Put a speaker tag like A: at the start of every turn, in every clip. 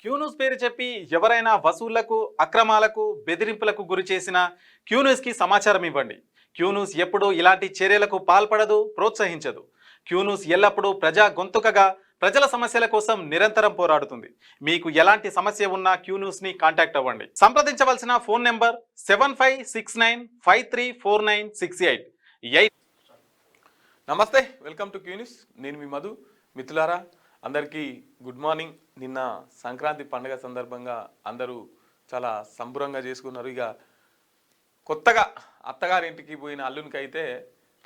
A: Q News పేరు చెప్పి ఎవరైనా వసూళ్లకు అక్రమాలకు బెదిరింపులకు గురి చేసిన క్యూన్యూస్కి సమాచారం ఇవ్వండి. క్యూన్యూస్ ఎప్పుడూ ఇలాంటి చర్యలకు పాల్పడదు, ప్రోత్సహించదు. క్యూన్యూస్ ఎల్లప్పుడూ ప్రజా గొంతుకగా ప్రజల సమస్యల కోసం నిరంతరం పోరాడుతుంది. మీకు ఎలాంటి సమస్య ఉన్నా క్యూన్యూస్ని కాంటాక్ట్ అవ్వండి. సంప్రదించవలసిన ఫోన్ నెంబర్ 7569534968.
B: నమస్తే, వెల్కమ్ టు క్యూన్యూస్. నేను మీ మధు. మిత్రులారా, అందరికీ గుడ్ మార్నింగ్. నిన్న సంక్రాంతి పండుగ సందర్భంగా అందరూ చాలా సంబరంగా చేసుకున్నారు. ఇక కొత్తగా అత్తగారింటికి పోయిన అల్లునికైతే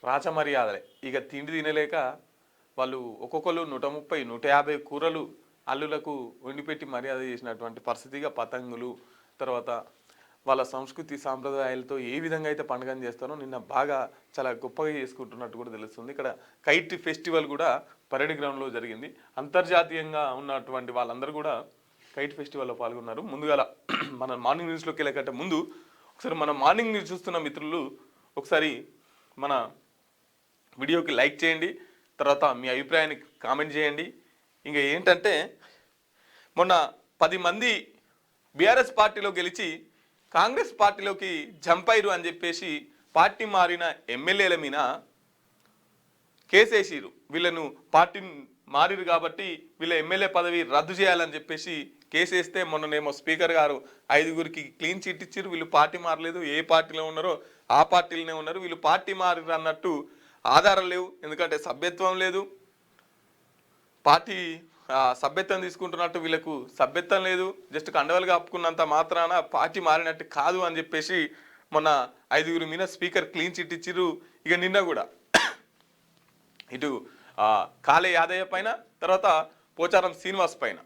B: రాచమర్యాదలే. ఇక తిండి తినలేక వాళ్ళు ఒక్కొక్కరు 130, 150 కూరలు అల్లులకు వండిపెట్టి మర్యాద చేసినటువంటి పరిస్థితిగా పతంగులు, తర్వాత వాళ్ళ సంస్కృతి సాంప్రదాయాలతో ఏ విధంగా అయితే పండుగను చేస్తారో నిన్న బాగా చాలా గొప్పగా చేసుకుంటున్నట్టు కూడా తెలుస్తుంది. ఇక్కడ కైట్ ఫెస్టివల్ కూడా పరేడ్ గ్రౌండ్లో జరిగింది. అంతర్జాతీయంగా ఉన్నటువంటి వాళ్ళందరూ కూడా కైట్ ఫెస్టివల్లో పాల్గొన్నారు. ముందుగా మన మార్నింగ్ న్యూస్లోకి వెళ్ళకంటే ముందు ఒకసారి మన మార్నింగ్ న్యూస్ చూస్తున్న మిత్రులు ఒకసారి మన వీడియోకి లైక్ చేయండి, తర్వాత మీ అభిప్రాయాన్ని కామెంట్ చేయండి. ఇంకా ఏంటంటే మొన్న 10 మంది బీఆర్ఎస్ పార్టీలో గెలిచి కాంగ్రెస్ పార్టీలోకి జంపైరు అని చెప్పేసి పార్టీ మారిన ఎమ్మెల్యేల మీద కేసేసిరు. వీళ్ళను పార్టీ మారిరు కాబట్టి వీళ్ళ ఎమ్మెల్యే పదవి రద్దు చేయాలని చెప్పేసి కేసేస్తే మొన్ననేమో స్పీకర్ గారు 5గురికి క్లీన్ చిట్ ఇచ్చిరు. వీళ్ళు పార్టీ మారలేదు, ఏ పార్టీలో ఉన్నారో ఆ పార్టీలోనే ఉన్నారు, వీళ్ళు పార్టీ మారిరు అన్నట్టు ఆధారాలు లేవు. ఎందుకంటే సభ్యత్వం లేదు, పార్టీ సభ్యత్వం తీసుకుంటున్నట్టు వీళ్ళకు సభ్యత్వం లేదు, జస్ట్ కండవలు కప్పుకున్నంత మాత్రాన పార్టీ మారినట్టు కాదు అని చెప్పేసి మొన్న 5గురి మీద స్పీకర్ క్లీన్ చిట్ ఇచ్చిరు. ఇక నిన్న కూడా ఇటు కాళే యాదయ్య పైన, తర్వాత పోచారం శ్రీనివాస్ పైన.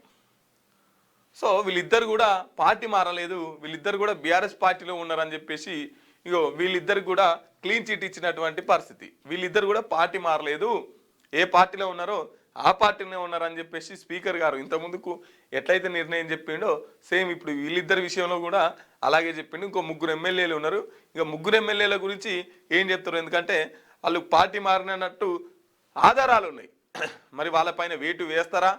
B: సో వీళ్ళిద్దరు కూడా పార్టీ మారలేదు, వీళ్ళిద్దరు కూడా బీఆర్ఎస్ పార్టీలో ఉన్నారని చెప్పేసి ఇగో వీళ్ళిద్దరు కూడా క్లీన్ చిట్ ఇచ్చినటువంటి పరిస్థితి. వీళ్ళిద్దరు కూడా పార్టీ మారలేదు, ఏ పార్టీలో ఉన్నారో ఆ పార్టీనే ఉన్నారని చెప్పేసి స్పీకర్ గారు ఇంతకుముందుకు ఎట్లయితే నిర్ణయం చెప్పిండో సేమ్ ఇప్పుడు వీళ్ళిద్దరి విషయంలో కూడా అలాగే చెప్పిండు. ఇంకో 3 ఎమ్మెల్యేలు ఉన్నారు. ఇక 3 ఎమ్మెల్యేల గురించి ఏం చెప్తారు, ఎందుకంటే వాళ్ళు పార్టీ మారినట్టు ఆధారాలు ఉన్నాయి. మరి వాళ్ళపైన వేటు వేస్తారా,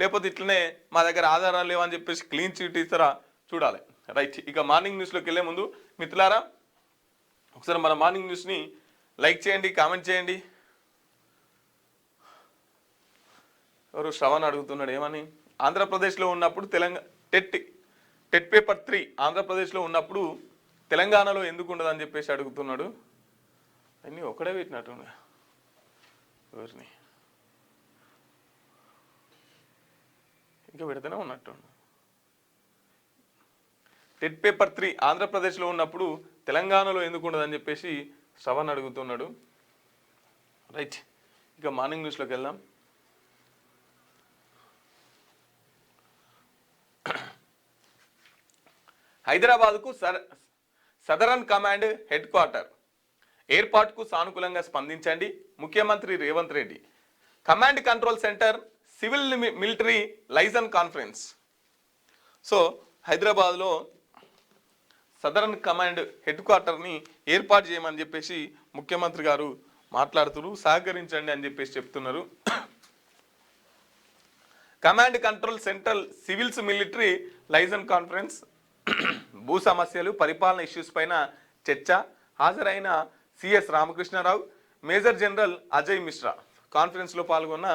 B: లేకపోతే ఇట్లనే మా దగ్గర ఆధారాలు లేవని చెప్పేసి క్లీన్ చిట్ ఇస్తారా చూడాలి. రైట్, ఇక మార్నింగ్ న్యూస్లోకి వెళ్ళే ముందు మిత్రులారా ఒకసారి మన మార్నింగ్ న్యూస్ని లైక్ చేయండి, కామెంట్ చేయండి. ఎవరు శ్రవణ్ అడుగుతున్నాడు ఏమని, ఆంధ్రప్రదేశ్లో ఉన్నప్పుడు టెట్ పేపర్ 3 ఆంధ్రప్రదేశ్లో ఉన్నప్పుడు తెలంగాణలో ఎందుకు ఉండదు అని చెప్పేసి అడుగుతున్నాడు. అన్నీ ఒకడే పెట్టినట్టు ఎవరిని ఇంకా పెడితేనే ఉన్నట్టు. టెట్ పేపర్ 3 ఆంధ్రప్రదేశ్లో ఉన్నప్పుడు తెలంగాణలో ఎందుకు ఉండదు అని చెప్పేసి శ్రవణ్ అడుగుతున్నాడు. రైట్, ఇక మార్నింగ్ న్యూస్లోకి వెళ్దాం. హైదరాబాద్కు సదరన్ కమాండ్ హెడ్ క్వార్టర్ ఏర్పాటుకు సానుకూలంగా స్పందించండి ముఖ్యమంత్రి Revanth Reddy. Command control centre civil military liaison conference. So హైదరాబాద్లో సదరన్ కమాండ్ హెడ్ క్వార్టర్ని ఏర్పాటు చేయమని చెప్పేసి ముఖ్యమంత్రి గారు మాట్లాడుతున్నారు. సహకరించండి అని చెప్పేసి చెప్తున్నారు. Command control centre civils military liaison conference, భూ సమస్యలు, పరిపాలన ఇష్యూస్ పైన చర్చ. హాజరైన CS Ramakrishna Rao, major general Ajay Mishra. కాన్ఫరెన్స్లో పాల్గొన్న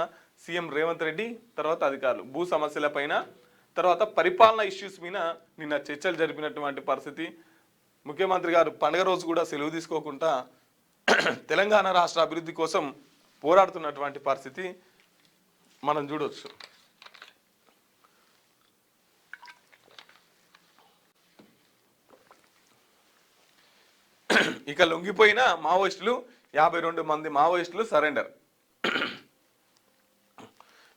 B: సీఎం రేవంత్ రెడ్డి, తర్వాత అధికారులు భూ సమస్యల పైన, తర్వాత పరిపాలన ఇష్యూస్ మీద నిన్న చర్చలు జరిపినటువంటి పరిస్థితి. ముఖ్యమంత్రి గారు పండుగ రోజు కూడా సెలవు తీసుకోకుండా తెలంగాణ రాష్ట్ర అభివృద్ధి కోసం పోరాడుతున్నటువంటి పరిస్థితి మనం చూడవచ్చు. ఇక లొంగిపోయిన మావోయిస్టులు 52 మంది మావోయిస్టులు సరెండర్.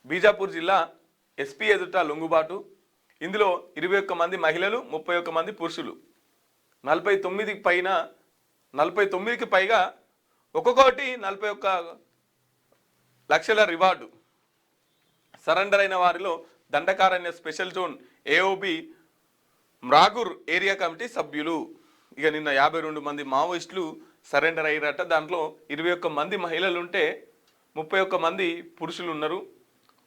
B: బీజాపూర్ జిల్లా ఎస్పీ ఎదుట లొంగుబాటు. ఇందులో 21 మంది మహిళలు, 31 మంది పురుషులు. 49కి పైగా ఒక్కొక్కటి 41 లక్షల రివార్డు. సరెండర్ అయిన వారిలో దండకారణ్య స్పెషల్ జోన్ ఏఓబి మ్రాగూర్ ఏరియా కమిటీ సభ్యులు. ఇక నిన్న 52 మంది మావోయిస్టులు సరెండర్ అయ్యారట. దాంట్లో 21 మంది మహిళలు ఉంటే 31 మంది పురుషులు ఉన్నారు.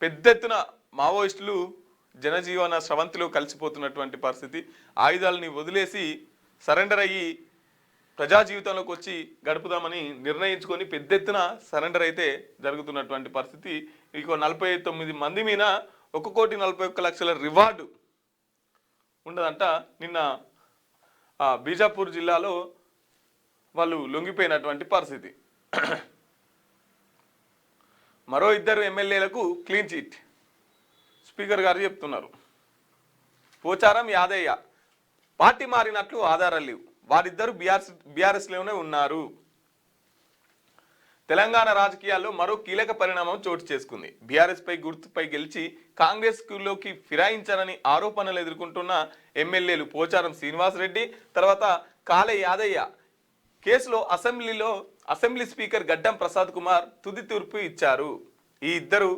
B: పెద్ద ఎత్తున మావోయిస్టులు జనజీవన స్రవంతిలో కలిసిపోతున్నటువంటి పరిస్థితి. ఆయుధాలని వదిలేసి సరెండర్ అయ్యి ప్రజా జీవితంలోకి వచ్చి గడుపుదామని నిర్ణయించుకొని పెద్ద ఎత్తున సరెండర్ అయితే జరుగుతున్నటువంటి పరిస్థితి. ఇంకో 49 మంది మీద 1,41,00,000 రివార్డు ఉండదంట. నిన్న బీజాపూర్ జిల్లాలో వాళ్ళు లొంగిపోయినటువంటి పరిస్థితి. మరో 2 ఎమ్మెల్యేలకు క్లీన్ చిట్ స్పీకర్ గారు చెప్తున్నారు. పోచారం యాదయ్య పార్టీ మారినట్లు ఆధారాలు లేవు, వారిద్దరు బీఆర్ఎస్లోనే ఉన్నారు. తెలంగాణ రాజకీయాల్లో మరో కీలక పరిణామం చోటు చేసుకుంది. బీఆర్ఎస్ పై గుర్తుపై గెలిచి కాంగ్రెస్ లోకి ఫిరాయించారని ఆరోపణలు ఎదుర్కొంటున్న ఎమ్మెల్యేలు పోచారం శ్రీనివాసరెడ్డి తర్వాత కాలే యాదయ్య కేసులో అసెంబ్లీ స్పీకర్ గడ్డం ప్రసాద్ కుమార్ తుది తీర్పు ఇచ్చారు. ఈ ఇద్దరు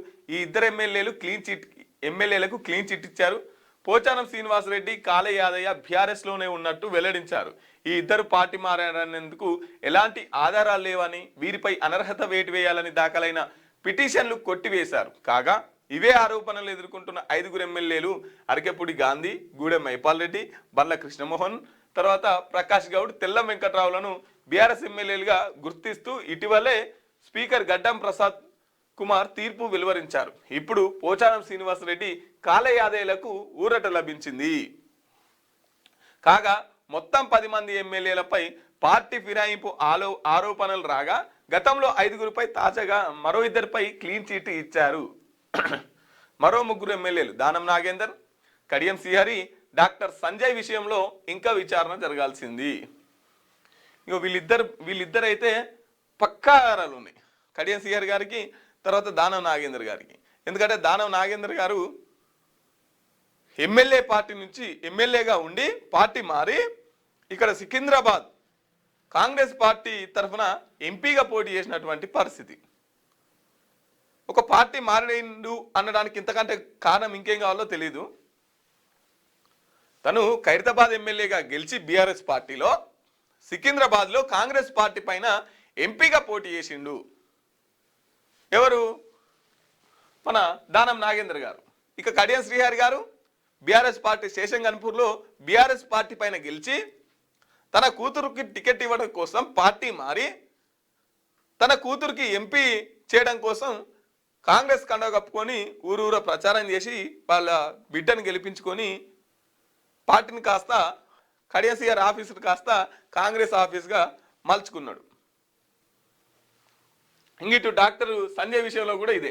B: ఎమ్మెల్యేలకు క్లీన్ చిట్ ఇచ్చారు. పోచారం శ్రీనివాసరెడ్డి కాలే యాదయ్య బీఆర్ఎస్ లోనే ఉన్నట్టు వెల్లడించారు. ఈ ఇద్దరు పార్టీ మారనేందుకు ఎలాంటి ఆధారాలు లేవని, వీరిపై అనర్హత వేటు వేయాలని దాఖలైన పిటిషన్లు కొట్టివేశారు. కాగా ఇవే ఆరోపణలు ఎదుర్కొంటున్న 5 ఎమ్మెల్యేలు అరకెపూడి గాంధీ, గూడెం మైపాల్ రెడ్డి, బండ్ల కృష్ణమోహన్ తర్వాత ప్రకాష్ గౌడ్, తెల్లం వెంకట్రావులను బీఆర్ఎస్ ఎమ్మెల్యేలుగా గుర్తిస్తూ ఇటీవలే స్పీకర్ గడ్డం ప్రసాద్ కుమార్ తీర్పు వెలువరించారు. ఇప్పుడు పోచారం శ్రీనివాసరెడ్డి కాలే యాదయ్యలకు ఊరట లభించింది. కాగా మొత్తం 10 మంది ఎమ్మెల్యేలపై పార్టీ ఫిరాయింపు ఆరోపణలు రాగా గతంలో 5గురిపై తాజాగా మరో 2పై క్లీన్ చిట్ ఇచ్చారు. మరో 3 ఎమ్మెల్యేలు దానం నాగేందర్, కడియం శ్రీహరి, డాక్టర్ సంజయ్ విషయంలో ఇంకా విచారణ జరగాల్సింది. ఇక వీళ్ళిద్దరైతే పక్కా ఆధారాలు ఉన్నాయి, కడియం శ్రీహరి గారికి తర్వాత దానం నాగేందర్ గారికి. ఎందుకంటే దానం నాగేందర్ గారు ఎమ్మెల్యే పార్టీ నుంచి ఎమ్మెల్యేగా ఉండి పార్టీ మారి ఇక్కడ సికింద్రాబాద్ కాంగ్రెస్ పార్టీ తరఫున ఎంపీగా పోటీ చేసినటువంటి పరిస్థితి. ఒక పార్టీ మారిండు అనడానికి ఇంతకంటే కారణం ఇంకేం కావాలో తెలీదు. తను ఖైరతాబాద్ ఎమ్మెల్యేగా గెలిచి బీఆర్ఎస్ పార్టీలో సికింద్రాబాద్లో కాంగ్రెస్ పార్టీ పైన ఎంపీగా పోటీ చేసిండు. ఎవరు? మన దానం నాగేందర్ గారు. ఇక Kadiyam Srihari garu BRS party station గన్పూర్లో బీఆర్ఎస్ పార్టీ పైన గెలిచి తన కూతురుకి టికెట్ ఇవ్వడం కోసం పార్టీ మారి తన కూతురికి ఎంపీ చేయడం కోసం కాంగ్రెస్ కండ కప్పుకొని ఊరూర ప్రచారం చేసి వాళ్ళ బిడ్డను గెలిపించుకొని పార్టీని కాస్త కడియం శ్రీహరి ఆఫీసును కాస్త కాంగ్రెస్ ఆఫీస్గా మలుచుకున్నాడు. ఇంగిటు డాక్టర్ సంజయ్ విషయంలో కూడా ఇదే.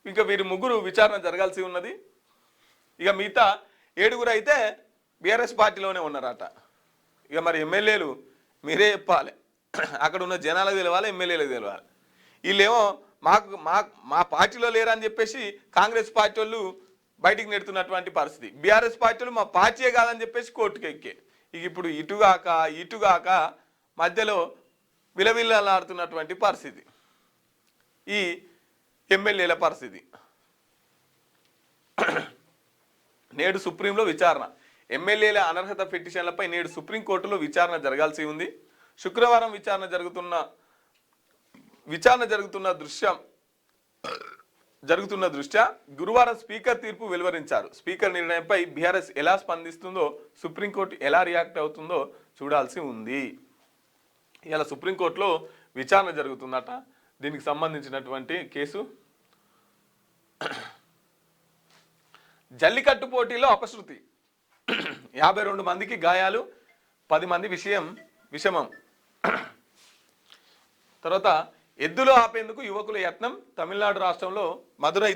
B: ఇంకా వీరు 3 విచారణ జరగాల్సి ఉన్నది. ఇక మిగతా 7 అయితే బీఆర్ఎస్ పార్టీలోనే ఉన్నారట. ఇక మరి ఎమ్మెల్యేలు మీరే చెప్పాలి, అక్కడ ఉన్న జనాలకు తెలవాలి, ఎమ్మెల్యేలకు తెలవాలి. వీళ్ళేమో మా పార్టీలో లేరని చెప్పేసి కాంగ్రెస్ పార్టీ వాళ్ళు బయటికి నెడుతున్నటువంటి పరిస్థితి. బీఆర్ఎస్ పార్టీ వాళ్ళు మా పార్టీయే కాదని చెప్పేసి కోర్టుకు ఎక్కే. ఇక ఇప్పుడు ఇటుగాక మధ్యలో విలవిల్లాడుతున్నటువంటి పరిస్థితి ఈ ఎమ్మెల్యేల పరిస్థితి. నేడు సుప్రీంలో విచారణ. ఎమ్మెల్యేల అనర్హత పిటిషన్లపై నేడు సుప్రీంకోర్టులో విచారణ జరగాల్సి ఉంది. శుక్రవారం విచారణ జరుగుతున్న దృష్ట్యా గురువారం స్పీకర్ తీర్పు వెలువరించారు. స్పీకర్ నిర్ణయంపై బీఆర్ఎస్ ఎలా స్పందిస్తుందో, సుప్రీంకోర్టు ఎలా రియాక్ట్ అవుతుందో చూడాల్సి ఉంది. ఇలా సుప్రీంకోర్టులో విచారణ జరుగుతుందట. దీనికి సంబంధించినటువంటి కేసు. జల్లికట్టు పోటీలో అపశృతి, 52 మందికి గాయాలు, 10 మంది విషమం. తర్వాత ఎద్దులు ఆపేందుకు యువకుల యత్నం. తమిళనాడు రాష్ట్రంలో మదురై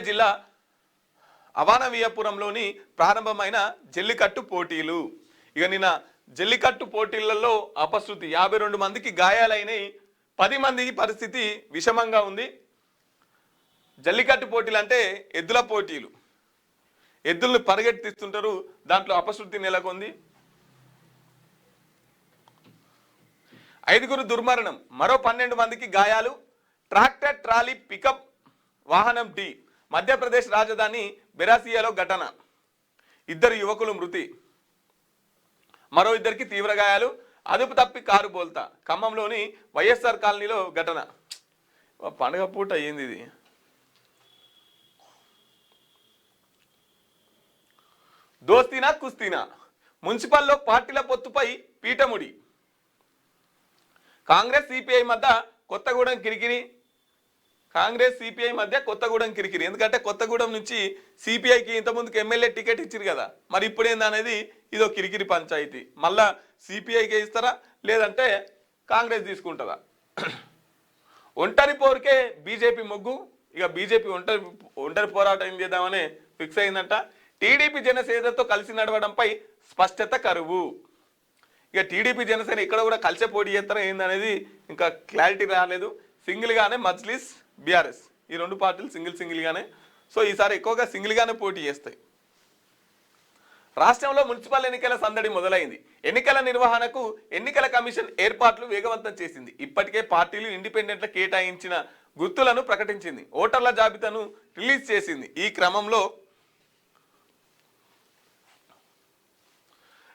B: జిల్లా అవానవీయపురంలోని ప్రారంభమైన జల్లికట్టు పోటీలు. ఇక నిన్న జల్లికట్టు పోటీలలో అపశృతి, 52 మందికి గాయాలైనవి, 10 మంది పరిస్థితి విషమంగా ఉంది. జల్లికట్టు పోటీలు అంటే ఎద్దుల పోటీలు, ఎద్దులను పరిగెత్తిస్తుంటారు, దాంట్లో అపశృతి నెలకొంది. 5 దుర్మరణం, మరో 12 మందికి గాయాలు. ట్రాక్టర్ ట్రాలీ పికప్ వాహనం ఢీ. మధ్యప్రదేశ్ రాజధాని బెరాసియాలో ఘటన, 2 యువకులు మృతి, మరో 2కి తీవ్ర గాయాలు. అదుపు తప్పి కారు బోల్తా. ఖమ్మంలోని వైఎస్ఆర్ కాలనీలో ఘటన. పండగ పూట అయ్యింది ఇది. దోస్తీనా కుస్తీనా, మున్సిపల్లో పార్టీల పొత్తుపై పీఠముడి. కాంగ్రెస్ సిపిఐ మధ్య కొత్తగూడెం కిరికిరి. ఎందుకంటే కొత్తగూడెం నుంచి సిపిఐకి ఇంతకుముందుకు ఎమ్మెల్యే టికెట్ ఇచ్చారు కదా, మరి ఇప్పుడు ఏందనేది ఇదో కిరికిరి పంచాయతీ. మళ్ళా సిపిఐకే ఇస్తారా లేదంటే కాంగ్రెస్ తీసుకుంటుందా? ఒంటరి పోరుకే బీజేపీ మొగ్గు. ఇక బీజేపీ ఒంటరి పోరాటం ఏం చేద్దామని ఫిక్స్ అయిందంట. టీడీపీ జనసేనతో కలిసి నడవడంపై స్పష్టత కరువు. ఇక టీడీపీ జనసేన ఇక్కడ కూడా కలిసే పోటీ చేస్తారా ఏందనేది ఇంకా క్లారిటీ రాలేదు. సింగిల్గానే మజ్లిస్ బీఆర్ఎస్ ఈ రెండు పార్టీలు సింగిల్గానే. సో ఈసారి ఎక్కువగా సింగిల్గానే పోటీ చేస్తాయి. రాష్ట్రంలో మున్సిపల్ ఎన్నికల సందడి మొదలైంది. ఎన్నికల నిర్వహణకు ఎన్నికల కమిషన్ ఏర్పాట్లు వేగవంతం చేసింది. ఇప్పటికే పార్టీలు ఇండిపెండెంట్ల కేటాయించిన గుర్తులను ప్రకటించింది. ఓటర్ల జాబితాను రిలీజ్ చేసింది. ఈ క్రమంలో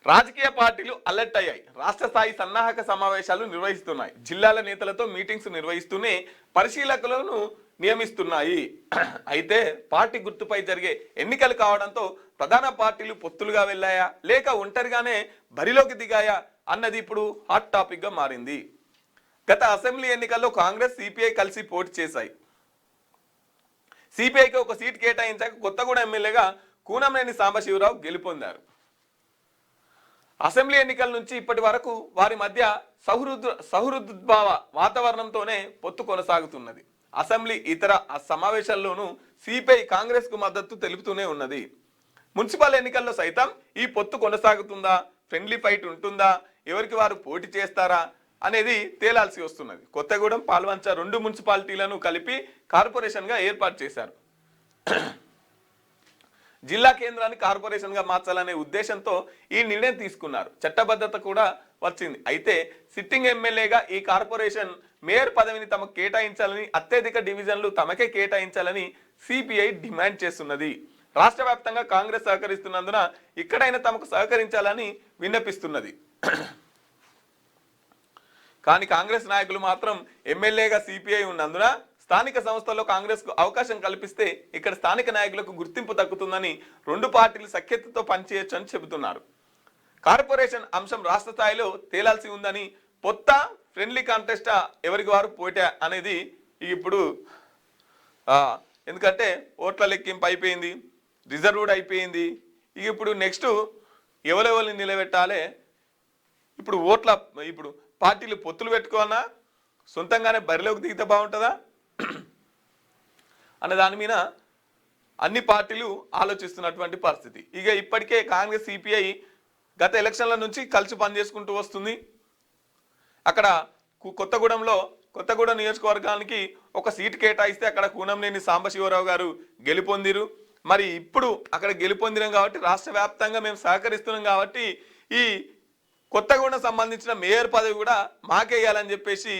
B: రాజకీయ పార్టీలు అలర్ట్ అయ్యాయి. రాష్ట్ర స్థాయి సన్నాహక సమావేశాలు నిర్వహిస్తున్నాయి. జిల్లాల నేతలతో మీటింగ్స్ నిర్వహిస్తూనే పరిశీలకులను నియమిస్తున్నాయి. అయితే పార్టీ గుర్తుపై జరిగే ఎన్నికలు కావడంతో ప్రధాన పార్టీలు పొత్తులుగా వెళ్ళాయా లేక ఒంటరిగానే బరిలోకి దిగాయా అన్నది ఇప్పుడు హాట్ టాపిక్ గా మారింది. గత అసెంబ్లీ ఎన్నికల్లో కాంగ్రెస్ సిపిఐ కలిసి పోటీ చేశాయి. సిపిఐకి ఒక సీట్ కేటాయించాక కొత్తగూడెం ఎమ్మెల్యేగా కూనంనేని సాంబశివరావు గెలుపొందారు. అసెంబ్లీ ఎన్నికల నుంచి ఇప్పటి వరకు వారి మధ్య సౌహృద్భావ వాతావరణంతోనే పొత్తు కొనసాగుతున్నది. అసెంబ్లీ ఇతర సమావేశాల్లోనూ సిపిఐ కాంగ్రెస్ కు మద్దతు తెలుపుతూనే ఉన్నది. మున్సిపల్ ఎన్నికల్లో సైతం ఈ పొత్తు కొనసాగుతుందా, ఫ్రెండ్లీ ఫైట్ ఉంటుందా, ఎవరికి వారు పోటీ చేస్తారా అనేది తేలాల్సి వస్తున్నది. కొత్తగూడెం, పాల్వంచ రెండు మున్సిపాలిటీలను కలిపి కార్పొరేషన్ గా ఏర్పాటు చేశారు. జిల్లా కేంద్రాన్ని కార్పొరేషన్ గా మార్చాలనే ఉద్దేశంతో ఈ నిర్ణయం తీసుకున్నారు. చట్టబద్ధత కూడా వచ్చింది. అయితే సిట్టింగ్ ఎమ్మెల్యేగా ఈ కార్పొరేషన్ మేయర్ పదవిని తమకు కేటాయించాలని, అత్యధిక డివిజన్లు తమకే కేటాయించాలని సిపిఐ డిమాండ్ చేస్తున్నది. రాష్ట్ర వ్యాప్తంగా కాంగ్రెస్ సహకరిస్తున్నందున ఇక్కడైనా తమకు సహకరించాలని విన్నపిస్తున్నది. కానీ కాంగ్రెస్ నాయకులు మాత్రం ఎమ్మెల్యేగా సిపిఐ ఉన్నందున స్థానిక సంస్థల్లో కాంగ్రెస్ కు అవకాశం కల్పిస్తే ఇక్కడ స్థానిక నాయకులకు గుర్తింపు దక్కుతుందని రెండు పార్టీలు సఖ్యతతో పనిచేయొచ్చు అని చెబుతున్నారు. కార్పొరేషన్ అంశం రాష్ట్ర స్థాయిలో తేలాల్సి ఉందని, పొత్త ఫ్రెండ్లీ కాంటెస్టా ఎవరికి వారు పోటీ అనేది ఇప్పుడు ఎందుకంటే ఓట్ల లెక్కింపు అయిపోయింది, రిజర్వ్డ్ అయిపోయింది. ఇప్పుడు నెక్స్ట్ ఎవరెవరిని నిలబెట్టాలి, ఇప్పుడు పార్టీలు పొత్తులు పెట్టుకోవాలన్నా సొంతంగానే బరిలోకి దిగితే బాగుంటుందా అనే దాని మీద అన్ని పార్టీలు ఆలోచిస్తున్నటువంటి పరిస్థితి. ఇక ఇప్పటికే కాంగ్రెస్ సిపిఐ గత ఎలక్షన్ల నుంచి కలిసి పనిచేసుకుంటూ వస్తుంది. అక్కడ కొత్తగూడెం నియోజకవర్గానికి ఒక సీటు కేటాయిస్తే అక్కడ కూనంనేని సాంబశివరావు గారు గెలుపొందిరు. మరి ఇప్పుడు అక్కడ గెలుపొందినాం కాబట్టి రాష్ట్ర వ్యాప్తంగా మేము సహకరిస్తున్నాం కాబట్టి ఈ కొత్తగూడెం సంబంధించిన మేయర్ పదవి కూడా మాకేయాలని చెప్పేసి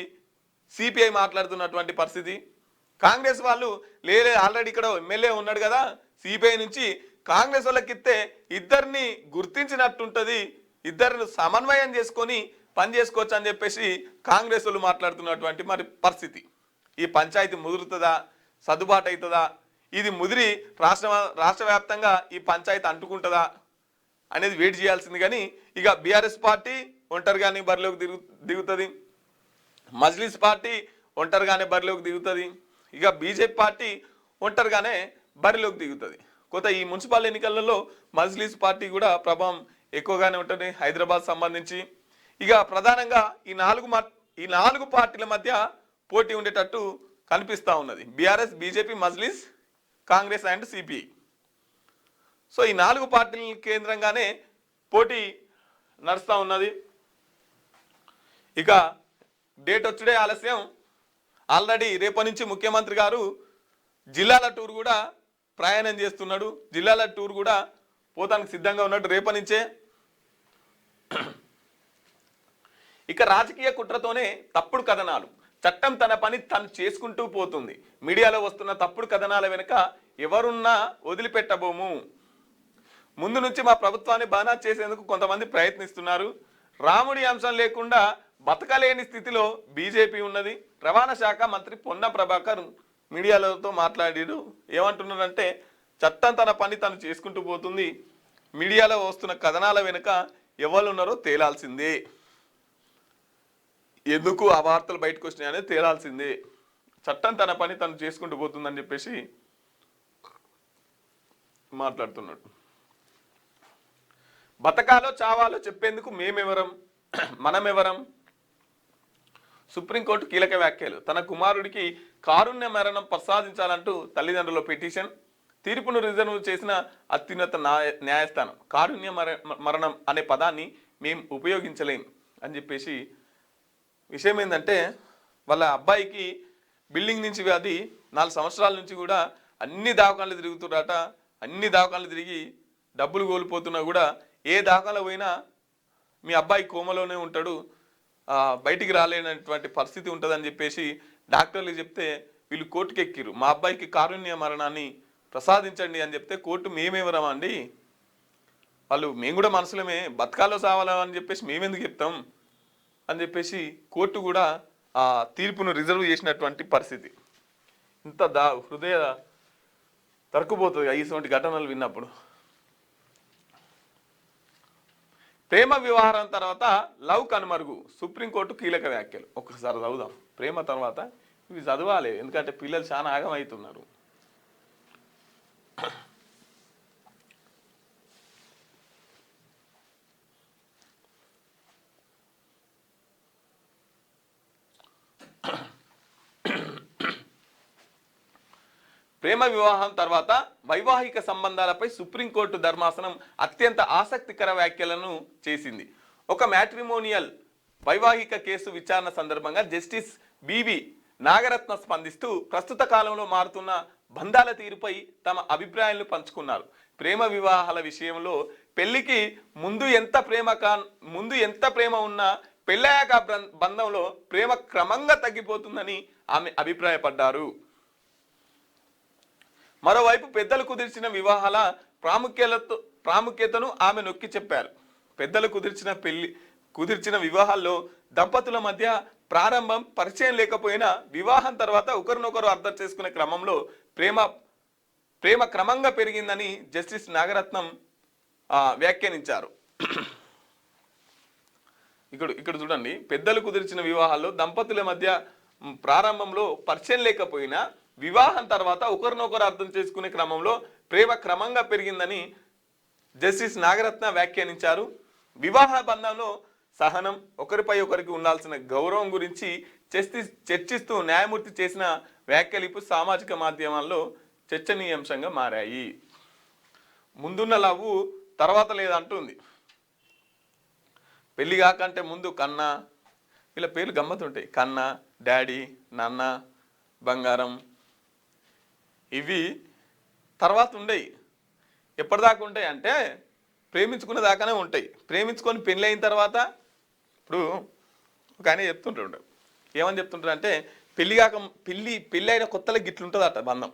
B: సిపిఐ మాట్లాడుతున్నటువంటి పరిస్థితి. కాంగ్రెస్ వాళ్ళు లేలే ఆల్రెడీ ఇక్కడ ఎమ్మెల్యే ఉన్నాడు కదా, సిపిఐ నుంచి కాంగ్రెస్ వాళ్ళకి ఇస్తే ఇద్దరిని గుర్తించినట్టుంటది, ఇద్దరిని సమన్వయం చేసుకొని పని చేసుకోవచ్చు అని చెప్పేసి కాంగ్రెస్ వాళ్ళు మాట్లాడుతున్నటువంటి మరి పరిస్థితి. ఈ పంచాయతీ ముదురుతుందా, సర్దుబాటు అవుతుందా, ఇది ముదిరి రాష్ట్ర వ్యాప్తంగా ఈ పంచాయతీ అంటుకుంటుందా అనేది వెయిట్ చేయాల్సింది. కానీ ఇక బీఆర్ఎస్ పార్టీ ఒంటరిగానే బరిలోకి దిగుతుంది, మజ్లిస్ పార్టీ ఒంటరిగానే బరిలోకి దిగుతుంది, ఇక బీజేపీ పార్టీ ఒంటరిగానే బరిలోకి దిగుతుంది. ఈ మున్సిపల్ ఎన్నికలలో మజ్లిస్ పార్టీ కూడా ప్రభావం ఎక్కువగానే ఉంటుంది హైదరాబాద్ సంబంధించి. ఇక ప్రధానంగా ఈ నాలుగు పార్టీల మధ్య పోటీ ఉండేటట్టు కనిపిస్తూ ఉన్నది. BRS, BJP, Majlis, Congress and CPI. So ఈ నాలుగు పార్టీల కేంద్రంగానే పోటీ నడుస్తూ ఉన్నది. ఇక డేట్ వచ్చుడే ఆలస్యం. ఆల్రెడీ రేపటి నుంచి ముఖ్యమంత్రి గారు జిల్లాల టూర్ కూడా ప్రయాణం చేస్తున్నాడు. జిల్లాల టూర్ కూడా పోతానికి సిద్ధంగా ఉన్నట్టు రేపటి నుంచే. ఇక రాజకీయ కుట్రతోనే తప్పుడు కథనాలు, చట్టం తన పని తను చేసుకుంటూ పోతుంది. మీడియాలో వస్తున్న తప్పుడు కథనాల వెనుక ఎవరున్నా వదిలిపెట్టబోము. ముందు నుంచి మా ప్రభుత్వాన్ని బానా చేసేందుకు కొంతమంది ప్రయత్నిస్తున్నారు. రాముడి అంశం లేకుండా బతకలేని స్థితిలో బీజేపీ ఉన్నది. రవాణా శాఖ మంత్రి పొన్నం ప్రభాకర్ మీడియాలతో మాట్లాడాడు. ఏమంటున్నారంటే చట్టం తన పని తను చేసుకుంటూ పోతుంది, మీడియాలో వస్తున్న కథనాల వెనుక ఎవరు ఉన్నారో తేలాల్సిందే, ఎందుకు ఆ వార్తలు బయటకు వచ్చినాయనే తేలాల్సిందే, చట్టం తన పని తను చేసుకుంటూ పోతుందని చెప్పేసి మాట్లాడుతున్నాడు. బతకాలో చావాలో చెప్పేందుకు మేమెవరం, మనమెవరం? సుప్రీంకోర్టు కీలక వ్యాఖ్యలు. తన కుమారుడికి కారుణ్య మరణం ప్రసాదించాలంటూ తల్లిదండ్రుల పిటిషన్. తీర్పును రిజర్వ్ చేసిన అత్యున్నత న్యాయస్థానం కారుణ్య మరణం అనే పదాన్ని మేము ఉపయోగించలేం అని చెప్పేసి. విషయం ఏంటంటే వాళ్ళ అబ్బాయికి బిల్డింగ్ నుంచి వ్యాధి 4 సంవత్సరాల నుంచి కూడా అన్ని దవాఖానలు తిరుగుతున్నారట. అన్ని దవాఖానలు తిరిగి డబ్బులు కోల్పోతున్నా కూడా ఏ దవాఖానలో పోయినా మీ అబ్బాయి కోమలోనే ఉంటాడు, బయటికి రాలేనటువంటి పరిస్థితి ఉంటుందని చెప్పేసి డాక్టర్లు చెప్తే వీళ్ళు కోర్టుకు ఎక్కిరు. మా అబ్బాయికి కారుణ్య మరణాన్ని ప్రసాదించండి అని చెప్తే కోర్టు మేమేమరామండి, వాళ్ళు మేము కూడా మనసులమే, బతకాలో సావాలా అని చెప్పేసి మేమెందుకు చెప్తాం అని చెప్పేసి కోర్టు కూడా ఆ తీర్పును రిజర్వ్ చేసినటువంటి పరిస్థితి. ఇంత హృదయ తరుకుపోతుంది ఇటువంటి ఘటనలు విన్నప్పుడు. ప్రేమ వ్యవహారం తర్వాత లవ్ కనుమరుగు, సుప్రీంకోర్టు కీలక వ్యాఖ్యలు. ఒక్కసారి చదువుదాం. ప్రేమ తర్వాత ఇవి చదవాలి, ఎందుకంటే పిల్లలు చాలా ఆగమవుతున్నారు. ప్రేమ వివాహం తర్వాత వైవాహిక సంబంధాలపై సుప్రీంకోర్టు ధర్మాసనం అత్యంత ఆసక్తికర వ్యాఖ్యలను చేసింది. ఒక మ్యాట్రిమోనియల్ వైవాహిక కేసు విచారణ సందర్భంగా జస్టిస్ బివి నాగరత్న స్పందిస్తూ ప్రస్తుత కాలంలో మారుతున్న బంధాల తీరుపై తమ అభిప్రాయాలను పంచుకున్నారు. ప్రేమ వివాహాల విషయంలో పెళ్లికి ముందు ఎంత ప్రేమ ఉన్నా పెళ్ళయ్యాక బంధంలో ప్రేమ క్రమంగా తగ్గిపోతుందని ఆమె అభిప్రాయపడ్డారు. మరోవైపు పెద్దలు కుదిర్చిన వివాహాల ప్రాముఖ్యతను ఆమె నొక్కి చెప్పారు. పెద్దలు కుదిర్చిన వివాహాల్లో దంపతుల మధ్య ప్రారంభం పరిచయం లేకపోయినా వివాహం తర్వాత ఒకరినొకరు అర్థం చేసుకునే క్రమంలో ప్రేమ క్రమంగా పెరిగిందని జస్టిస్ నాగరత్నం వ్యాఖ్యానించారు. ఇక్కడ చూడండి, పెద్దలు కుదిర్చిన వివాహాల్లో దంపతుల మధ్య ప్రారంభంలో పరిచయం లేకపోయినా వివాహం తర్వాత ఒకరినొకరు అర్థం చేసుకునే క్రమంలో ప్రేమ క్రమంగా పెరిగిందని జస్టిస్ నాగరత్న వ్యాఖ్యానించారు. వివాహ బంధంలో సహనం, ఒకరిపై ఒకరికి ఉండాల్సిన గౌరవం గురించి చర్చిస్తూ న్యాయమూర్తి చేసిన వ్యాఖ్యలు ఇప్పుడు సామాజిక మాధ్యమాల్లో చర్చనీయాంశంగా మారాయి. ముందున్న లవ్వు తర్వాత లేదంటుంది. పెళ్లి కాకంటే ముందు కన్న, వీళ్ళ పేర్లు గమ్మతుంటాయి, కన్న, డాడీ, నాన్న, బంగారం, ఇవి తర్వాత ఉండయి. ఎప్పటిదాకా ఉంటాయి అంటే ప్రేమించుకునే దాకానే ఉంటాయి. ప్రేమించుకొని పెళ్ళి అయిన తర్వాత ఇప్పుడు ఒక ఆయన చెప్తుంటాడు, ఏమని చెప్తుంటాడు అంటే పెళ్ళి అయిన కొత్తలో గిట్లుంటుందట బంధం.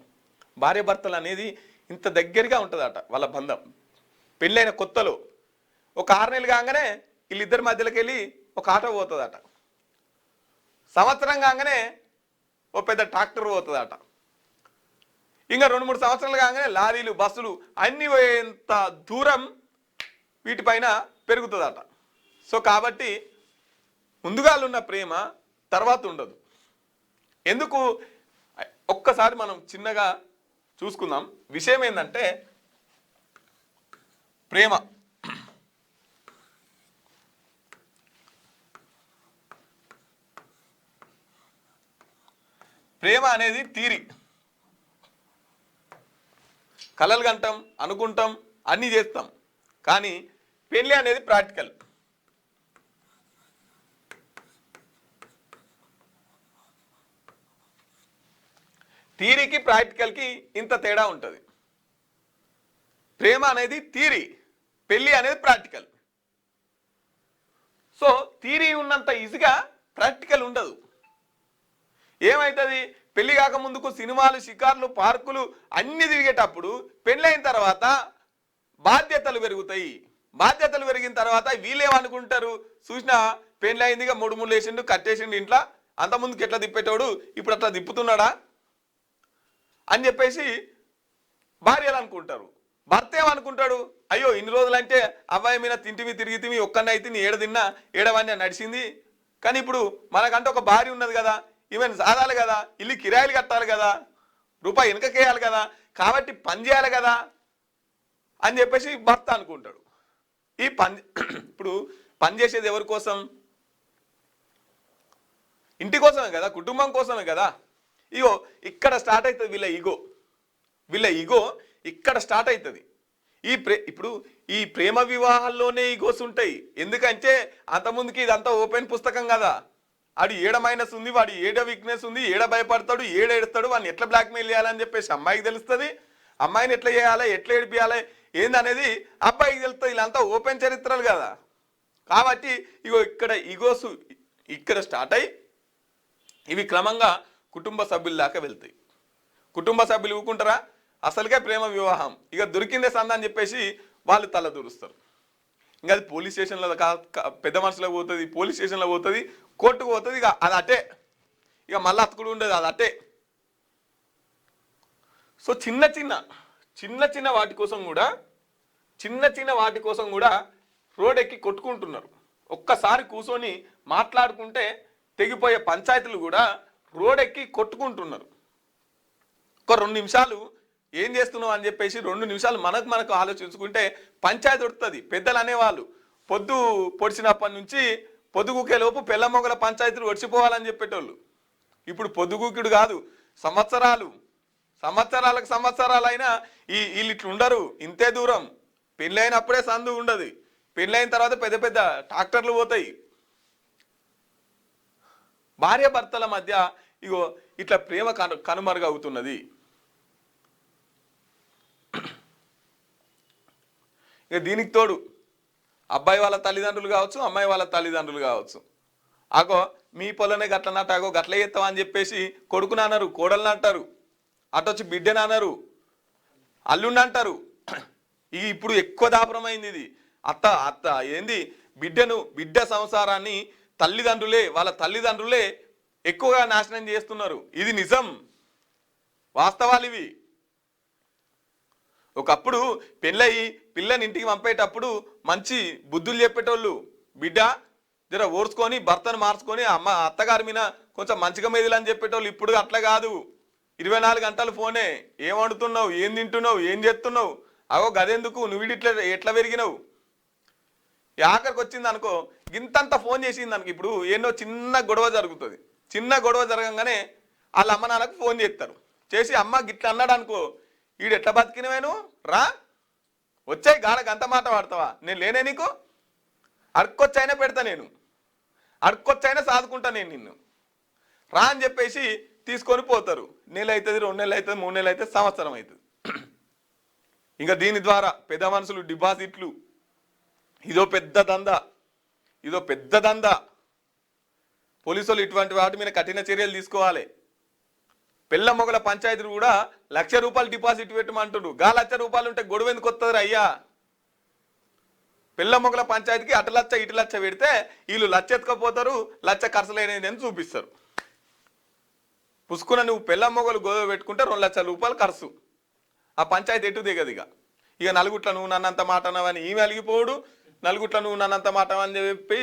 B: భార్య భర్తలు అనేది ఇంత దగ్గరగా ఉంటుందట వాళ్ళ బంధం. పెళ్ళైన కొత్తలో ఒక 6 నెలలు కాగానే వీళ్ళిద్దరి మధ్యలోకి వెళ్ళి ఒక ఆటో పోతుందట. సంవత్సరం కాగానే ఓ పెద్ద ట్రాక్టర్ పోతుందట. ఇంకా 2-3 సంవత్సరాలు కాగానే లారీలు, బస్సులు అన్నీ పోయేంత దూరం వీటిపైన పెరుగుతుందట. సో కాబట్టి ముందుగా ఉన్న ప్రేమ తర్వాత ఉండదు. ఎందుకు ఒక్కసారి మనం చిన్నగా చూసుకుందాం. విషయం ఏంటంటే ప్రేమ అనేది థియరీ, కలలు కంటాం, అనుకుంటాం, అన్నీ చేస్తాం. కానీ పెళ్ళి అనేది ప్రాక్టికల్. థియరీకి ప్రాక్టికల్కి ఇంత తేడా ఉంటుంది. ప్రేమ అనేది థియరీ, పెళ్ళి అనేది ప్రాక్టికల్. సో థియరీ ఉన్నంత ఈజీగా ప్రాక్టికల్ ఉండదు. ఏమవుతుంది, పెళ్లి కాక ముందుకు సినిమాలు, షికార్లు, పార్కులు అన్ని తిరిగేటప్పుడు పెళ్ళైన తర్వాత బాధ్యతలు పెరుగుతాయి. బాధ్యతలు పెరిగిన తర్వాత వీళ్ళేమనుకుంటారు, చూసినా పెళ్ళి అయిందిగా మూడు మూడు వేసిండు కట్టేసిండు ఇంట్లో, అంత ముందుకు ఎట్లా తిప్పేటోడు ఇప్పుడు అట్లా తిప్పుతున్నాడా అని చెప్పేసి భార్యలు అనుకుంటారు. భర్త ఏమనుకుంటాడు, అయ్యో ఇన్ని రోజులంటే అబ్బాయి మీద తింటివి తిరిగితివి ఒక్కడిని అయితే నీ ఏడ తిన్నా ఏడవన్నీ నడిచింది, కానీ ఇప్పుడు మనకంటే ఒక భార్య ఉన్నది కదా, ఈవెన్ సాధాలి కదా, ఇల్లు కిరాయిలు కట్టాలి కదా, రూపాయి వెనకకేయాలి కదా, కాబట్టి పని చేయాలి కదా అని చెప్పేసి భర్త అనుకుంటాడు. ఈ పని ఇప్పుడు పని చేసేది ఎవరి కోసం? ఇంటి కోసమే కదా, కుటుంబం కోసమే కదా. ఇగో ఇక్కడ స్టార్ట్ అవుతుంది వీళ్ళ ఈగో ఇక్కడ స్టార్ట్ అవుతుంది. ఇప్పుడు ఈ ప్రేమ వివాహాల్లోనే ఈగోస్ ఉంటాయి. ఎందుకంటే అంతకుముందుకి ఇదంతా ఓపెన్ పుస్తకం కదా, ఆడు ఏడ మైనస్ ఉంది, వాడు ఏడ వీక్నెస్ ఉంది, ఏడ భయపడతాడు, ఏడ ఏడుస్తాడు, వాడిని ఎట్లా బ్లాక్మెయిల్ చేయాలని చెప్పేసి అమ్మాయికి తెలుస్తుంది, అమ్మాయిని ఎట్లా చేయాలి, ఎట్లా ఏడిపియాలి ఏందనేది అబ్బాయికి తెలుస్తుంది. ఇలాంతా ఓపెన్ చరిత్రలు కదా. కాబట్టి ఇగో ఇక్కడ ఈగోస్ ఇక్కడ స్టార్ట్ అయ్యి ఇవి క్రమంగా కుటుంబ సభ్యుల దాకా వెళ్తాయి. కుటుంబ సభ్యులు ఊకుంటారా? అసలుకే ప్రేమ వివాహం, ఇక దొరికిందే సంద అని చెప్పేసి వాళ్ళు తల దూరుస్తారు. ఇంకా అది పోలీస్ స్టేషన్లో పెద్ద మనుషులకు పోతుంది, పోలీస్ స్టేషన్లో పోతుంది, కోర్టుకు పోతుంది. ఇక అది అట్టే, ఇక మళ్ళీ అతుకుడు ఉండదు, అది అట్టే. సో చిన్న చిన్న వాటి కోసం కూడా రోడ్ ఎక్కి కొట్టుకుంటున్నారు. ఒక్కసారి కూర్చొని మాట్లాడుకుంటే తెగిపోయే పంచాయతీలు కూడా రోడ్ ఎక్కి కొట్టుకుంటున్నారు. ఒక 2 నిమిషాలు ఏం చేస్తున్నావు అని చెప్పేసి 2 నిమిషాలు మనకు ఆలోచించుకుంటే పంచాయతీ దొరుకుతుంది. పెద్దలు అనేవాళ్ళు పొద్దు పొడిచినప్పటి నుంచి పొద్దుగుకే లోపు పెళ్ళ మొగల పంచాయతీలు ఒడిచిపోవాలని చెప్పేటోళ్ళు. ఇప్పుడు పొద్దుగుకుడు కాదు, సంవత్సరాలైనా వీళ్ళు ఇట్లా ఉండరు. ఇంతే దూరం పెళ్ళైనప్పుడే సందు ఉండదు, పెళ్ళైన తర్వాత పెద్ద పెద్ద ట్రాక్టర్లు పోతాయి. భార్య భర్తల మధ్య ఇగో ఇట్లా ప్రేమ కనుమరుగవుతున్నది. ఇక దీనికి తోడు అబ్బాయి వాళ్ళ తల్లిదండ్రులు కావచ్చు, అమ్మాయి వాళ్ళ తల్లిదండ్రులు కావచ్చు, అగో మీ పొలనే గట్లనట్టు అగో గట్ల చేస్తావా అని చెప్పేసి కొడుకుని అన్నారు, కోడల్ని అంటారు, అటొచ్చి బిడ్డని అన్నారు, అల్లుండి అంటారు. ఇప్పుడు ఎక్కువ దాపరమైంది ఇది. అత్త ఏంది బిడ్డ సంసారాన్ని వాళ్ళ తల్లిదండ్రులే ఎక్కువగా నాశనం చేస్తున్నారు. ఇది నిజం, వాస్తవాలు ఇవి. ఒకప్పుడు పిల్లని ఇంటికి పంపేటప్పుడు మంచి బుద్ధులు చెప్పేటోళ్ళు, బిడ్డ జర ఓర్చుకొని భర్తను మార్చుకొని అత్తగారి మీద కొంచెం మంచిగా మెదిలు అని చెప్పేటోళ్ళు. ఇప్పుడు అట్లా కాదు, 24 గంటలు ఫోనే. ఏం వండుతున్నావు, ఏం తింటున్నావు, ఏం చేస్తున్నావు, అగో గదెందుకు, నువ్వు ఎట్లా పెరిగినావు. ఆఖరికి వచ్చింది అనుకో, ఇంతంత ఫోన్ చేసింది అనుకో. ఇప్పుడు ఎన్నో చిన్న గొడవ జరుగుతుంది, చిన్న గొడవ జరగంగానే వాళ్ళ అమ్మ నాన్నకు ఫోన్ చేస్తారు. చేసి అమ్మ గిట్లా అన్నాడు అనుకో, వీడు ఎట్లా బతికినవేను, రా వచ్చాయి గాడకు అంత మాట వాడతావా, నేను లేనే నీకు, అడుక్కొచ్చైనా పెడతా, నేను అడుక్కొచ్చైనా సాదుకుంటా నేను నిన్ను, రా అని చెప్పేసి తీసుకొని పోతారు. నెల అవుతుంది, 2 నెలలు అవుతుంది, 3 నెలలు అవుతుంది, సంవత్సరం అవుతుంది. ఇంకా దీని ద్వారా పెద్ద మనుషులు డిపాజిట్లు, ఇదో పెద్ద దందా. పోలీసులు ఇటువంటి వాటి మీద కఠిన చర్యలు తీసుకోవాలి. పెళ్ళ మొగల పంచాయతీలు కూడా 1,00,000 రూపాయలు డిపాజిట్ పెట్టమంటుడు. గా 1,00,000 రూపాయలు ఉంటే గొడవ ఎందుకు వస్తుంది అయ్యా? పెళ్ళ మొగల పంచాయతీకి అటు 1,00,000 ఇటు 1,00,000 పెడితే వీళ్ళు 1,00,000 ఎత్తుకపోతారు, 1,00,000 ఖర్చు లేనిది అని చూపిస్తారు. పుసుకున్న నువ్వు పెళ్ళ మొగలు గొడవ పెట్టుకుంటే 2,00,000 రూపాయలు ఖర్చు. ఆ పంచాయతీ ఎటు దిగదిగా. ఇక నలుగుట్ల నువ్వు నన్నంత మాట అన్నావని ఈమె అలిగిపోడు, నలుగుట్ల నువ్వు నన్నంత మాట అని చెప్పి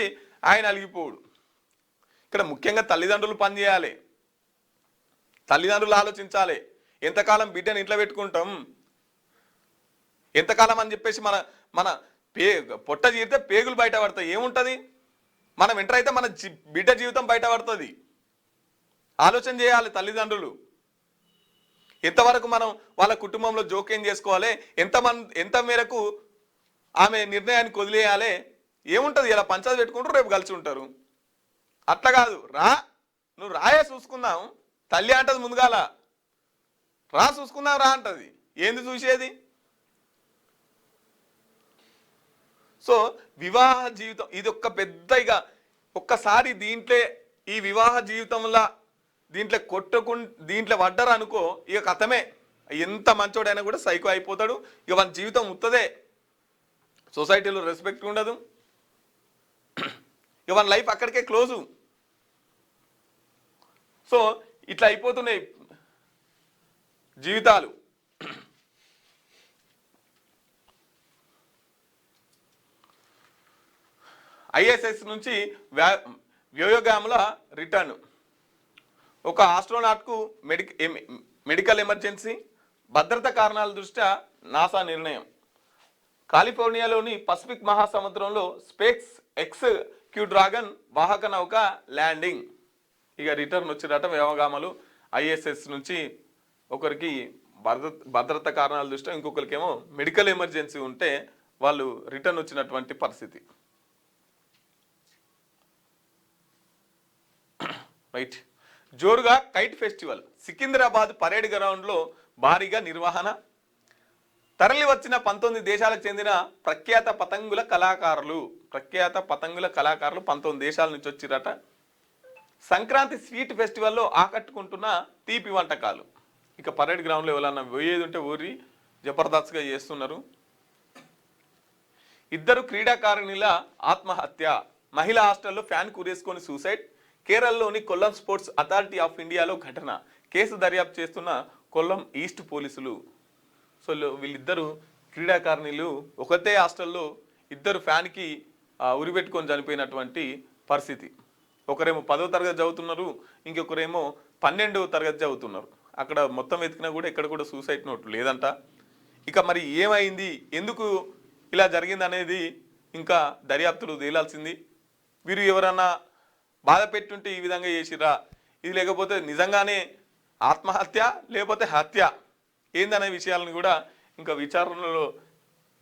B: ఆయన అలిగిపోడు. ఇక్కడ ముఖ్యంగా తల్లిదండ్రులు పనిచేయాలి, తల్లిదండ్రులు ఆలోచించాలి. ఎంతకాలం బిడ్డను ఇంట్లో పెట్టుకుంటాం, ఎంతకాలం అని చెప్పేసి మన పొట్ట జీవితే పేగులు బయట పడతాయి. ఏముంటుంది, మనం ఎంటర్ అయితే మన బిడ్డ జీవితం బయట పడుతుంది. ఆలోచన చేయాలి తల్లిదండ్రులు. ఎంతవరకు మనం వాళ్ళ కుటుంబంలో జోక్యం చేసుకోవాలి, ఎంత మేరకు ఆమె నిర్ణయానికి వదిలేయాలి. ఏముంటుంది, ఇలా పంచాయతీ పెట్టుకుంటారు, రేపు కలిసి ఉంటారు. అట్లా కాదు, నువ్వు రాయే చూసుకుందాం, తల్లి అంటది ముందుగాల, రా చూసుకుందాం రా అంటది. ఏంది చూసేది? సో వివాహ జీవితం ఇది ఒక పెద్ద, ఇక ఒక్కసారి ఈ వివాహ జీవితంలో దీంట్లో పడ్డారు అనుకో, ఇక కథమే. ఎంత మంచోడైనా కూడా సైకో అయిపోతాడు. ఇక మన జీవితం ఉత్తదే, సొసైటీలో రెస్పెక్ట్ ఉండదు. ఇక మన లైఫ్ అక్కడికే క్లోజు. సో ఇట్లా అయిపోతున్నాయి జీవితాలు. ఐఎస్ఎస్ నుంచి వ్యోమగాముల రిటర్న్. ఒక ఆస్ట్రోనాట్కు మెడికల్ ఎమర్జెన్సీ, భద్రతా కారణాల దృష్ట్యా నాసా నిర్ణయం. కాలిఫోర్నియాలోని పసిఫిక్ మహాసముద్రంలో స్పేస్ ఎక్స్ క్యూ డ్రాగన్ వాహక నౌక ల్యాండింగ్. ఇక రిటర్న్ వచ్చిరట వ్యోమగాములు ఐఎస్ఎస్ నుంచి. ఒకరికి భద్రతా కారణాల దృష్ట్యా, ఇంకొకరికేమో మెడికల్ ఎమర్జెన్సీ ఉంటే వాళ్ళు రిటర్న్ వచ్చినటువంటి పరిస్థితి. రైట్. జోరుగా కైట్ ఫెస్టివల్. సికింద్రాబాద్ పరేడ్ గ్రౌండ్లో భారీగా నిర్వహణ. తరలి వచ్చిన 19 దేశాలకు చెందిన ప్రఖ్యాత పతంగుల కళాకారులు 19 దేశాల నుంచి వచ్చిరట. సంక్రాంతి స్వీట్ ఫెస్టివల్లో ఆకట్టుకుంటున్న తీపి వంటకాలు. ఇక పరేడ్ గ్రౌండ్లో ఎవరన్నా పోయేది ఉంటే ఊరి జబర్దస్త్గా చేస్తున్నారు. 2 క్రీడాకారిణుల ఆత్మహత్య. మహిళా హాస్టల్లో ఫ్యాన్ కురేసుకొని సూసైడ్. కేరళలోని కొల్లం స్పోర్ట్స్ అథారిటీ ఆఫ్ ఇండియాలో ఘటన. కేసు దర్యాప్తు చేస్తున్న కొల్లం ఈస్ట్ పోలీసులు. సో వీళ్ళిద్దరు క్రీడాకారిణులు ఒకటే హాస్టల్లో 2 ఫ్యాన్కి ఉరిపెట్టుకొని చనిపోయినటువంటి పరిస్థితి. ఒకరేమో 10వ తరగతి చదువుతున్నారు, ఇంకొకరేమో 12వ తరగతి చదువుతున్నారు. అక్కడ మొత్తం వెతికినా కూడా ఎక్కడ కూడా సూసైడ్ నోట్ లేదంట. ఇక మరి ఏమైంది, ఎందుకు ఇలా జరిగింది అనేది ఇంకా దర్యాప్తులు తేలాల్సింది. వీరు ఎవరన్నా బాధ పెట్టుంటే ఈ విధంగా చేసిరా, ఇది లేకపోతే నిజంగానే ఆత్మహత్య లేకపోతే హత్య ఏందనే విషయాలను కూడా ఇంకా విచారణలో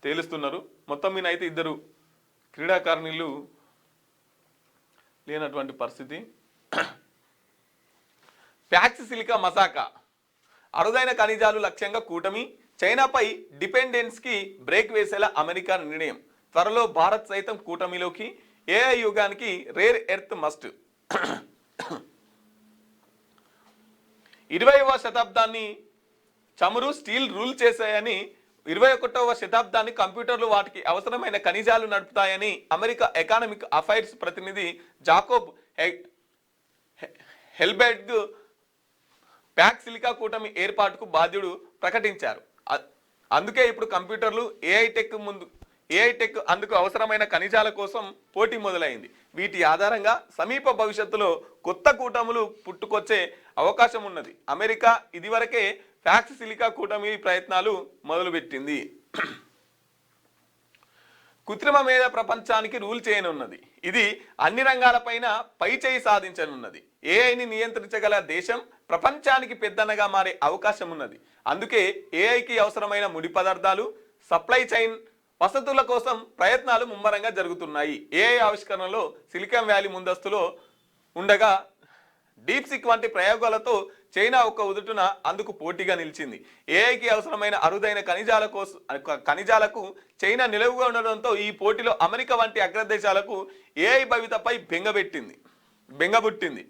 B: తేలుస్తున్నారు. మొత్తం మీద అయితే 2 క్రీడాకారిణులు లేనటువంటి పరిస్థితి. Packs silica మసాకా. అరుదైన ఖనిజాలు లక్ష్యంగా కూటమి. చైనాపై డిపెండెన్స్కి బ్రేక్ వేసేలా అమెరికా నిర్ణయం. త్వరలో భారత్ సైతం కూటమిలోకి. ఏఐ యుగానికి రేర్ ఎర్త్ మస్ట్. 20వ శతాబ్దాన్ని చమురు స్టీల్ రూల్ చేశాయని, 21వ శతాబ్దాన్ని కంప్యూటర్లు వాటికి అవసరమైన ఖనిజాలు నడుపుతాయని అమెరికా ఎకానమిక్ అఫైర్స్ ప్రతినిధి జాకోబ్ హెల్బెర్గ్ ప్యాక్ సిలికా కూటమి ఏర్పాటుకు బాధ్యుడు ప్రకటించారు. అందుకే ఇప్పుడు కంప్యూటర్లు ఏఐ టెక్ అందుకు అవసరమైన ఖనిజాల కోసం పోటీ మొదలైంది. వీటి ఆధారంగా సమీప భవిష్యత్తులో కొత్త కూటములు పుట్టుకొచ్చే అవకాశం ఉన్నది. అమెరికా ఇదివరకే ప్యాక్స్ సిలికా కూటమి ప్రయత్నాలు మొదలుపెట్టింది. కృత్రిమ మేధ ప్రపంచానికి రూల్ చేయనున్నది. ఇది అన్ని రంగాలపైన పై చేయి సాధించనున్నది. ఏఐని నియంత్రించగల దేశం ప్రపంచానికి పెద్దనగా మారే అవకాశం ఉన్నది. అందుకే ఏఐకి అవసరమైన ముడి పదార్థాలు, సప్లై చైన్ వసతుల కోసం ప్రయత్నాలు ముమ్మరంగా జరుగుతున్నాయి. ఏఐ ఆవిష్కరణలో సిలికాన్ వ్యాలీ ముందస్తులో ఉండగా డీప్సిక్ వంటి ప్రయోగాలతో చైనా ఒక ఉదుటున అందుకు పోటీగా నిలిచింది. ఏఐకి అవసరమైన అరుదైన ఖనిజాలకు చైనా నిలువుగా ఉండడంతో ఈ పోటీలో అమెరికా వంటి అగ్రదేశాలకు ఏఐ భవితపై బెంగబుట్టింది.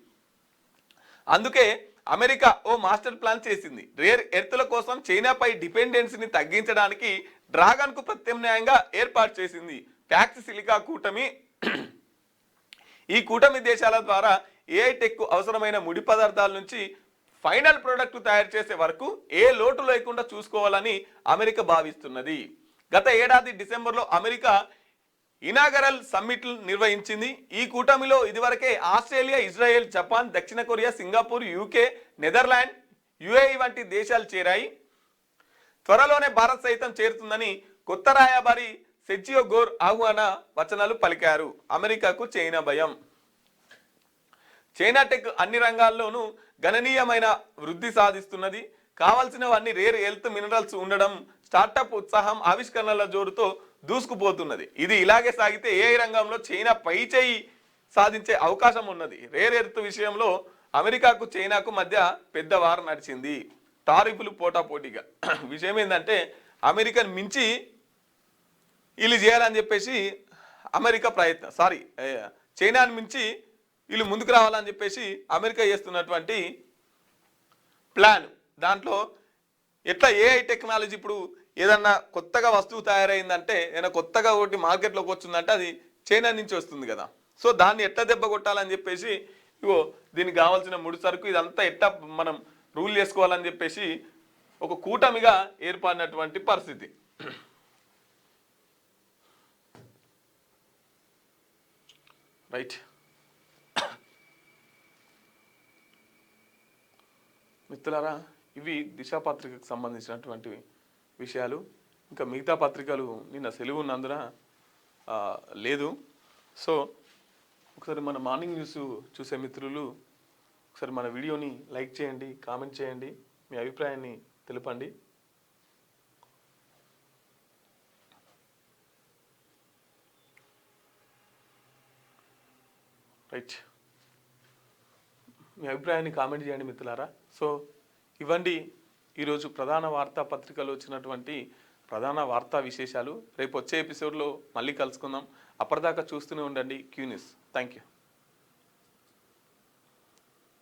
B: అందుకే అమెరికా ఓ మాస్టర్ ప్లాన్ చేసింది. రేర్ ఎర్త్ల కోసం చైనాపై డిపెండెన్సీని తగ్గించడానికి డ్రాగన్కు ప్రత్యామ్నాయంగా ఏర్పాటు చేసింది ప్యాక్స్ సిలికా కూటమి. ఈ కూటమి దేశాల ద్వారా ఏఐ టెక్ అవసరమైన ముడి పదార్థాల నుంచి ఫైనల్ ప్రోడక్ట్ తయారు చేసే వరకు ఏ లోటు లేకుండా చూసుకోవాలని అమెరికా భావిస్తున్నది. గత ఏడాది డిసెంబర్లో అమెరికా ఇనాగరల్ సమ్మిట్లు నిర్వహించింది. ఈ కూటమిలో ఇదివరకే ఆస్ట్రేలియా, ఇజ్రాయెల్, జపాన్, దక్షిణ Korea, Singapore, UK, Netherland, UAE వంటి దేశాలు చేరాయి. త్వరలోనే భారత్ సైతం చేరుతుందని కొత్త రాయబారి సెర్జియో గోర్ ఆహ్వాన వచనాలు పలికారు. అమెరికాకు చైనా భయం. చైనా టెక్ అన్ని రంగాల్లోనూ గణనీయమైన వృద్ధి సాధిస్తున్నది. కావాల్సినవన్నీ రేర్ ఎర్త్ మినరల్స్ ఉండడం, స్టార్టప్ ఉత్సాహం, ఆవిష్కరణల జోరుతో దూసుకుపోతున్నది. ఇది ఇలాగే సాగితే ఏఐ రంగంలో చైనా పై చేయి సాధించే అవకాశం ఉన్నది. రేర్ ఎర్త్ విషయంలో అమెరికాకు చైనాకు మధ్య పెద్ద వార్ నడిచింది. టారిఫ్లు పోటాపోటీగా. విషయం ఏంటంటే అమెరికాను మించి వీళ్ళు చేయాలని చెప్పేసి చైనాను మించి వీళ్ళు ముందుకు రావాలని చెప్పేసి అమెరికా చేస్తున్నటువంటి ప్లాన్. దాంట్లో ఎట్లా ఏఐ టెక్నాలజీ ఇప్పుడు ఏదన్నా కొత్తగా వస్తువు తయారైందంటే, ఏదైనా కొత్తగా ఒకటి మార్కెట్లోకి వచ్చిందంటే అది చైనా నుంచి వస్తుంది కదా. సో దాన్ని ఎట్లా దెబ్బ కొట్టాలని చెప్పేసి ఇగో దీనికి కావాల్సిన ముడి సరుకు ఇదంతా ఎట్లా మనం రూల్ చేసుకోవాలని చెప్పేసి ఒక కూటమిగా ఏర్పడినటువంటి పరిస్థితి. రైట్, మిత్రులారా, ఇవి దిశ పత్రికకు సంబంధించినటువంటి విషయాలు. ఇంకా మిగతా పత్రికలు నిన్న సెలవు ఉన్నందున లేదు. సో ఒకసారి మన మార్నింగ్ న్యూస్ చూసే మిత్రులు ఒకసారి మన వీడియోని లైక్ చేయండి, కామెంట్ చేయండి, మీ అభిప్రాయాన్ని తెలపండి. రైట్, మీ అభిప్రాయాన్ని కామెంట్ చేయండి మిత్రులారా. సో ఇవ్వండి ఈరోజు ప్రధాన వార్తాపత్రికలు వచ్చినటువంటి ప్రధాన వార్తా విశేషాలు. రేపు వచ్చే ఎపిసోడ్లో మళ్ళీ కలుసుకుందాం. అప్పటిదాకా చూస్తూనే ఉండండి క్యూ న్యూస్. Thank you.